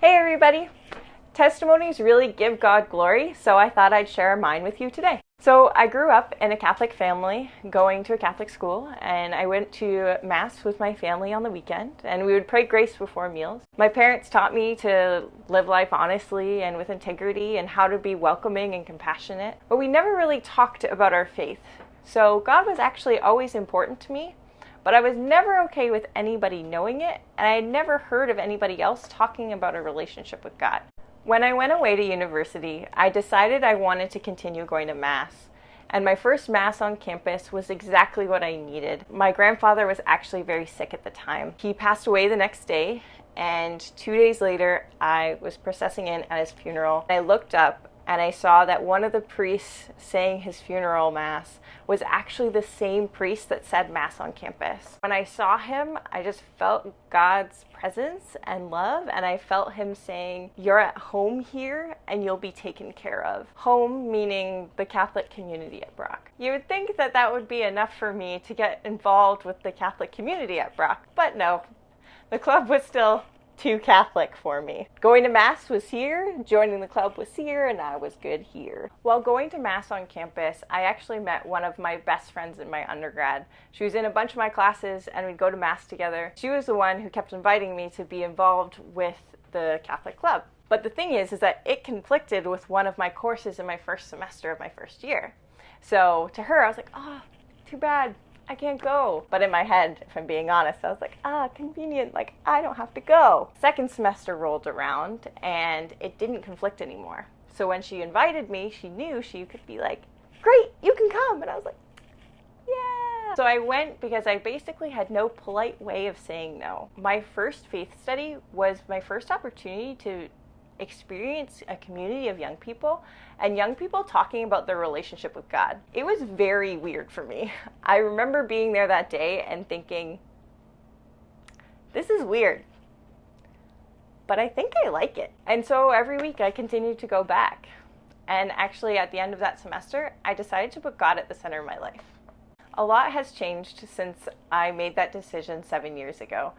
Hey everybody! Testimonies really give God glory, so I thought I'd share mine with you today. So I grew up in a Catholic family, going to a Catholic school, and I went to Mass with my family on the weekend, and we would pray grace before meals. My parents taught me to live life honestly and with integrity and how to be welcoming and compassionate, but we never really talked about our faith. So God was actually always important to me, but I was never okay with anybody knowing it, and I had never heard of anybody else talking about a relationship with God. When I went away to university, I decided I wanted to continue going to Mass, and my first Mass on campus was exactly what I needed. My grandfather was actually very sick at the time. He passed away the next day, and 2 days later, I was processing in at his funeral. I looked up and I saw that one of the priests saying his funeral Mass was actually the same priest that said Mass on campus. When I saw him, I just felt God's presence and love, and I felt him saying, "You're at home here and you'll be taken care of." Home meaning the Catholic community at Brock. You would think that that would be enough for me to get involved with the Catholic community at Brock, but no, the club was still too Catholic for me. Going to Mass was here, joining the club was here, and I was good here. While going to Mass on campus, I actually met one of my best friends in my undergrad. She was in a bunch of my classes and we'd go to Mass together. She was the one who kept inviting me to be involved with the Catholic club. But the thing is that it conflicted with one of my courses in my first semester of my first year. So to her, I was like, oh, too bad. I can't go. But in my head, if I'm being honest, I was like, convenient, like I don't have to go. Second semester rolled around and it didn't conflict anymore. So when she invited me, she knew she could be like, great, you can come. And I was like, yeah. So I went because I basically had no polite way of saying no. My first faith study was my first opportunity to experience a community of young people and young people talking about their relationship with God. It was very weird for me. I remember being there that day and thinking, this is weird, but I think I like it. And so every week I continued to go back. And actually at the end of that semester, I decided to put God at the center of my life. A lot has changed since I made that decision 7 years ago.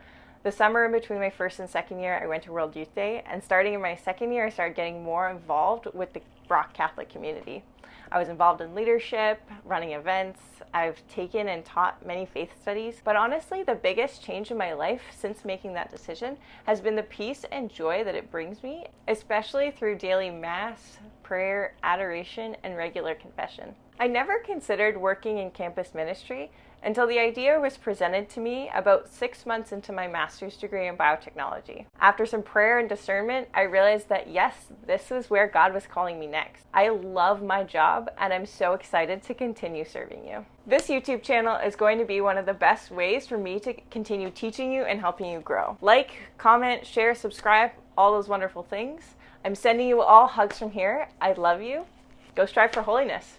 The summer in between my first and second year, I went to World Youth Day, and starting in my second year, I started getting more involved with the Brock Catholic community. I was involved in leadership, running events. I've taken and taught many faith studies, but honestly, the biggest change in my life since making that decision has been the peace and joy that it brings me, especially through daily Mass, prayer, adoration, and regular confession. I never considered working in campus ministry until the idea was presented to me about 6 months into my master's degree in biotechnology. After some prayer and discernment, I realized that yes, this is where God was calling me next. I love my job and I'm so excited to continue serving you. This YouTube channel is going to be one of the best ways for me to continue teaching you and helping you grow. Like, comment, share, subscribe, all those wonderful things. I'm sending you all hugs from here. I love you. Go strive for holiness.